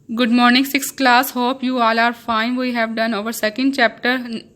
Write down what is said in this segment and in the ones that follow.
Good morning, 6th class. Hope you all are fine. We have done our second chapter,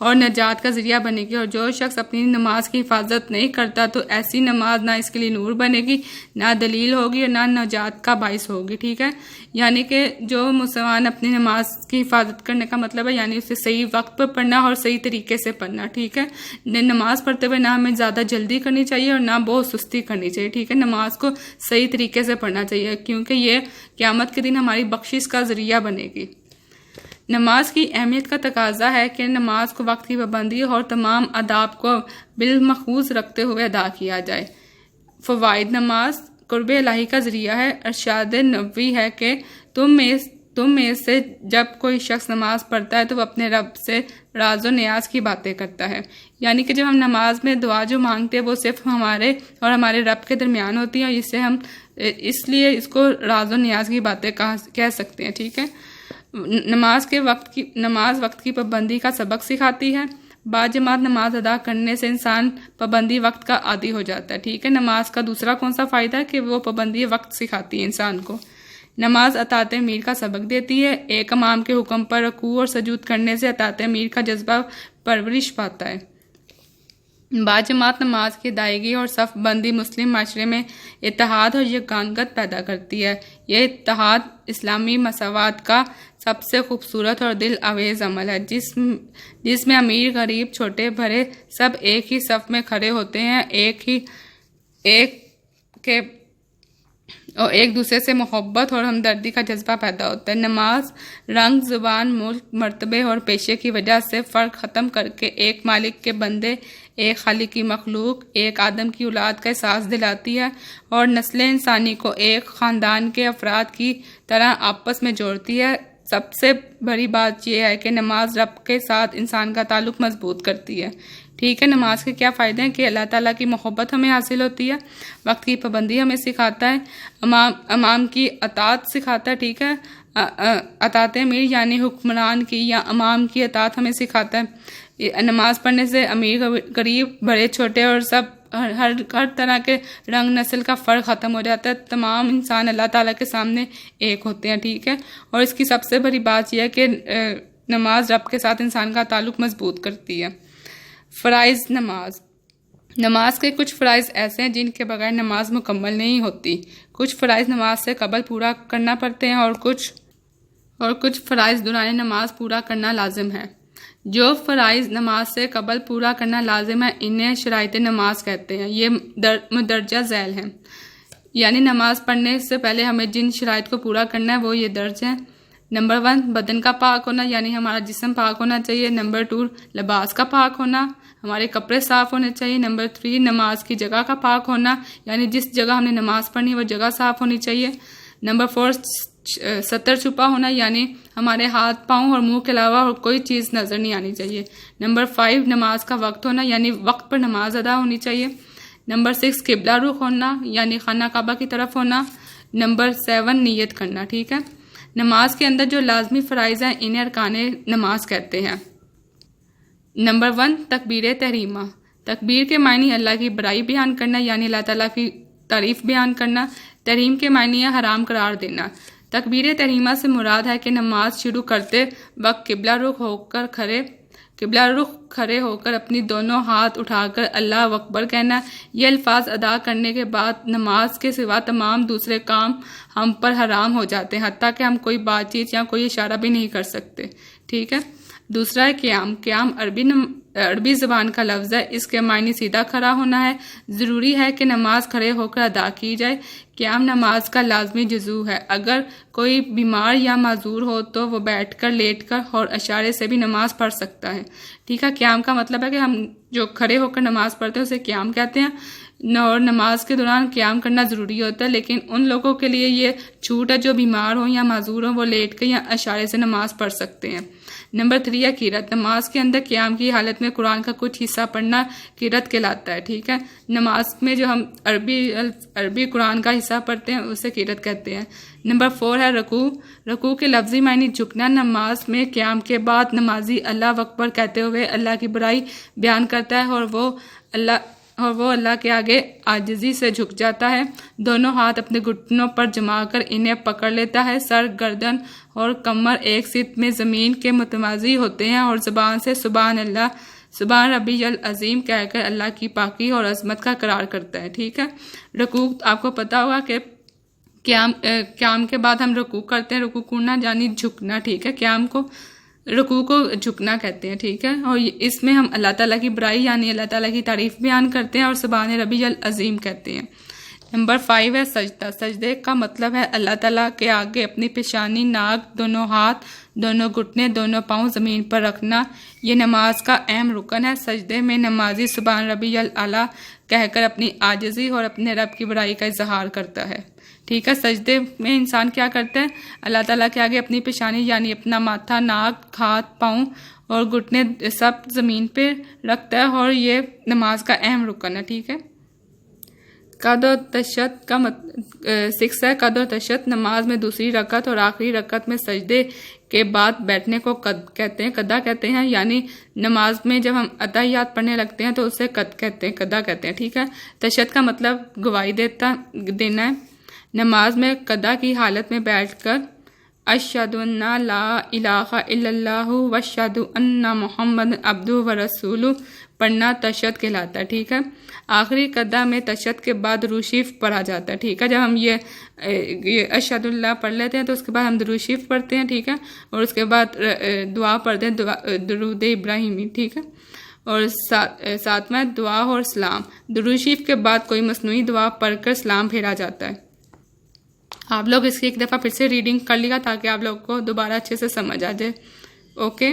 اور نجات کا ذریعہ بنے گی، اور جو شخص اپنی نماز کی حفاظت نہیں کرتا تو ایسی نماز نہ اس کے لیے نور بنے گی، نہ دلیل ہوگی اور نہ نجات کا باعث ہوگی، ٹھیک ہے۔ یعنی کہ جو مسلمان اپنی نماز کی حفاظت کرنے کا مطلب ہے یعنی اسے صحیح وقت پر پڑھنا اور صحیح طریقے سے پڑھنا، ٹھیک ہے۔ نماز پڑھتے ہوئے نہ ہمیں زیادہ جلدی کرنی چاہیے اور نہ بہت سستی کرنی چاہیے، ٹھیک ہے۔ نماز کو صحیح طریقے سے پڑھنا چاہیے کیونکہ یہ قیامت کے دن ہماری بخشش کا ذریعہ بنے گی۔ نماز کی اہمیت کا تقاضا ہے کہ نماز کو وقت کی پابندی اور تمام آداب کو بالمخصوص رکھتے ہوئے ادا کیا جائے۔ فوائد: نماز قرب الہی کا ذریعہ ہے۔ ارشاد نبوی ہے کہ تم میں سے جب کوئی شخص نماز پڑھتا ہے تو وہ اپنے رب سے راز و نیاز کی باتیں کرتا ہے، یعنی کہ جب ہم نماز میں دعا جو مانگتے ہیں وہ صرف ہمارے اور ہمارے رب کے درمیان ہوتی ہیں، اور اس لیے اس کو راز و نیاز کی باتیں کہہ سکتے ہیں، ٹھیک ہے۔ نماز وقت کی پابندی کا سبق سکھاتی ہے۔ باجماعت نماز ادا کرنے سے انسان پابندی وقت کا عادی ہو جاتا ہے، ٹھیک ہے۔ نماز کا دوسرا کون سا فائدہ ہے کہ وہ پابندی وقت سکھاتی ہے انسان کو۔ نماز اطاعت امیر کا سبق دیتی ہے۔ ایک امام کے حکم پر رکوع اور سجود کرنے سے اطاعت امیر کا جذبہ پرورش پاتا ہے۔ باجماعت نماز کی ادائیگی اور صف بندی مسلم معاشرے میں اتحاد اور یگانگت پیدا کرتی ہے۔ یہ اتحاد اسلامی مساوات کا سب سے خوبصورت اور دل آویز عمل ہے، جس میں امیر غریب چھوٹے بڑے سب ایک ہی صف میں کھڑے ہوتے ہیں، ایک دوسرے سے محبت اور ہمدردی کا جذبہ پیدا ہوتا ہے۔ نماز رنگ، زبان، ملک، مرتبے اور پیشے کی وجہ سے فرق ختم کر کے ایک مالک کے بندے، ایک خالق کی مخلوق، ایک آدم کی اولاد کا احساس دلاتی ہے اور نسل انسانی کو ایک خاندان کے افراد کی طرح آپس میں جوڑتی ہے۔ سب سے بڑی بات یہ ہے کہ نماز رب کے ساتھ انسان کا تعلق مضبوط کرتی ہے، ٹھیک ہے۔ نماز کے کیا فائدے ہیں کہ اللہ تعالیٰ کی محبت ہمیں حاصل ہوتی ہے، وقت کی پابندی ہمیں سکھاتا ہے، امام کی اطاعت سکھاتا ہے، ٹھیک ہے۔ اطاعت امیر یعنی حکمران کی یا امام کی اطاعت ہمیں سکھاتا ہے۔ نماز پڑھنے سے امیر غریب بڑے چھوٹے اور سب ہر طرح کے رنگ نسل کا فرق ختم ہو جاتا ہے، تمام انسان اللہ تعالیٰ کے سامنے ایک ہوتے ہیں، ٹھیک ہے۔ اور اس کی سب سے بڑی بات یہ ہے کہ نماز رب کے ساتھ انسان کا تعلق مضبوط کرتی ہے۔ فرائض نماز کے کچھ فرائض ایسے ہیں جن کے بغیر نماز مکمل نہیں ہوتی۔ کچھ فرائض نماز سے قبل پورا کرنا پڑتے ہیں اور کچھ فرائض دوران نماز پورا کرنا لازم ہے۔ جو فرائض نماز سے قبل پورا کرنا لازم ہے انہیں شرائط نماز کہتے ہیں، یہ مندرجہ ذیل ہیں، یعنی نماز پڑھنے سے پہلے ہمیں جن شرائط کو پورا کرنا ہے وہ یہ درج ہیں۔ نمبر 1 بدن کا پاک ہونا، یعنی ہمارا جسم پاک ہونا چاہیے۔ نمبر 2 لباس کا پاک ہونا، ہمارے کپڑے صاف ہونے چاہیے۔ نمبر 3 نماز کی جگہ کا پاک ہونا، یعنی جس جگہ ہم نے نماز پڑھنی وہ جگہ صاف ہونی چاہیے۔ نمبر 4 ستر چھپا ہونا، یعنی ہمارے ہاتھ پاؤں اور منہ کے علاوہ اور کوئی چیز نظر نہیں آنی چاہیے۔ نمبر 5 نماز کا وقت ہونا، یعنی وقت پر نماز ادا ہونی چاہیے۔ نمبر 6 قبلہ رخ ہونا، یعنی خانہ کعبہ کی طرف ہونا۔ نمبر 7 نیت کرنا، ٹھیک ہے۔ نماز کے اندر جو لازمی فرائض ہیں انہیں ارکان نماز کہتے ہیں۔ نمبر 1 تکبیر تحریمہ۔ تکبیر کے معنی اللہ کی بڑائی بیان کرنا، یعنی اللہ تعالیٰ کی تعریف بیان کرنا۔ تحریم کے معنی ہے حرام قرار دینا۔ تکبیر تحریمہ سے مراد ہے کہ نماز شروع کرتے وقت قبلہ رخ کھڑے ہو کر اپنی دونوں ہاتھ اٹھا کر اللہ اکبر کہنا۔ یہ الفاظ ادا کرنے کے بعد نماز کے سوا تمام دوسرے کام ہم پر حرام ہو جاتے ہیں، حتیٰ کہ ہم کوئی بات چیت یا کوئی اشارہ بھی نہیں کر سکتے، ٹھیک ہے۔ دوسرا ہے قیام۔ قیام عربی زبان کا لفظ ہے، اس کے معنی سیدھا کھڑا ہونا ہے۔ ضروری ہے کہ نماز کھڑے ہو کر ادا کی جائے۔ قیام نماز کا لازمی جزو ہے۔ اگر کوئی بیمار یا معذور ہو تو وہ بیٹھ کر، لیٹ کر اور اشارے سے بھی نماز پڑھ سکتا ہے، ٹھیک ہے۔ قیام کا مطلب ہے کہ ہم جو کھڑے ہو کر نماز پڑھتے ہیں اسے قیام کہتے ہیں، اور نماز کے دوران قیام کرنا ضروری ہوتا ہے، لیکن ان لوگوں کے لیے یہ چھوٹ ہے جو بیمار ہوں یا معذور ہوں، وہ لیٹ کر یا اشارے سے نماز پڑھ سکتے ہیں۔ نمبر 3 ہے قرات۔ نماز کے اندر قیام کی حالت میں قرآن کا کچھ حصہ پڑھنا قرات کہلاتا ہے، ٹھیک ہے۔ نماز میں جو ہم عربی قرآن کا حصہ پڑھتے ہیں اسے قرات کہتے ہیں۔ نمبر 4 ہے رکوع۔ رکوع کے لفظی معنی جھکنا۔ نماز میں قیام کے بعد نمازی اللہ اکبر کہتے ہوئے اللہ کی بڑائی بیان کرتا ہے اور وہ اور وہ اللہ کے آگے عاجزی سے جھک جاتا ہے، دونوں ہاتھ اپنے گھٹنوں پر جما کر انہیں پکڑ لیتا ہے، سر، گردن اور کمر ایک سطح میں زمین کے متوازی ہوتے ہیں، اور زبان سے سبحان اللہ، سبحان ربی العظیم کہہ کر اللہ کی پاکی اور عظمت کا اقرار کرتا ہے. ٹھیک ہے. رکوع آپ کو پتا ہوگا کہ قیام کے بعد ہم رکوع کرتے ہیں، رکوع کرنا یعنی جھکنا. ٹھیک ہے. قیام کو، رکوع کو جھکنا کہتے ہیں. ٹھیک ہے. اور اس میں ہم اللہ تعالیٰ کی برائی یعنی اللہ تعالیٰ کی تعریف بیان کرتے ہیں اور سبحان ربی العظیم کہتے ہیں. نمبر 5 ہے سجدہ. سجدے کا مطلب ہے اللہ تعالیٰ کے آگے اپنی پیشانی، ناک، دونوں ہاتھ، دونوں گھٹنے، دونوں پاؤں زمین پر رکھنا. یہ نماز کا اہم رکن ہے. سجدے میں نمازی سبحان ربی الاعلیٰ کہہ کر اپنی عاجزی اور اپنے رب کی بڑائی کا اظہار کرتا ہے. ٹھیک ہے. سجدے میں انسان کیا کرتا ہے؟ اللہ تعالیٰ کے آگے اپنی پیشانی یعنی اپنا ماتھا، ناک، ہاتھ، پاؤں اور گھٹنے سب زمین پہ رکھتا ہے، اور یہ نماز کا اہم رکن ہے. ٹھیک ہے. قد و تشہد کا 6 ہے. قد و تشہد نماز میں دوسری رکعت اور آخری رکعت میں سجدے کے بعد بیٹھنے کو قد کہتے ہیں، قدا کہتے ہیں. یعنی نماز میں جب ہم اتحیات پڑھنے لگتے ہیں تو اسے قد کہتے ہیں، قدا کہتے ہیں. ٹھیک ہے. تشہد کا مطلب گواہی دینا ہے. نماز میں قدا کی حالت میں بیٹھ کر اشہد ان لا الہ الا اللہ واشہد ان محمد عبدہ ورسولہ پڑھنا تشہد کہلاتا ہے. ٹھیک ہے. آخری قدا میں تشہد کے بعد درود شریف پڑھا جاتا ہے. ٹھیک ہے. جب ہم یہ اشہد اللہ پڑھ لیتے ہیں تو اس کے بعد ہم درود شریف پڑھتے ہیں. ٹھیک ہے. اور اس کے بعد دعا پڑھتے ہیں، درود ابراہیمی. ٹھیک ہے. اور ساتواں دعا اور سلام. درود شریف کے بعد کوئی مصنوعی دعا پڑھ کر سلام پھیرا جاتا ہے. آپ لوگ اس کی ایک دفعہ پھر سے ریڈنگ کر لیا تاکہ آپ لوگ کو دوبارہ اچھے سے سمجھ آ جائے. اوکے.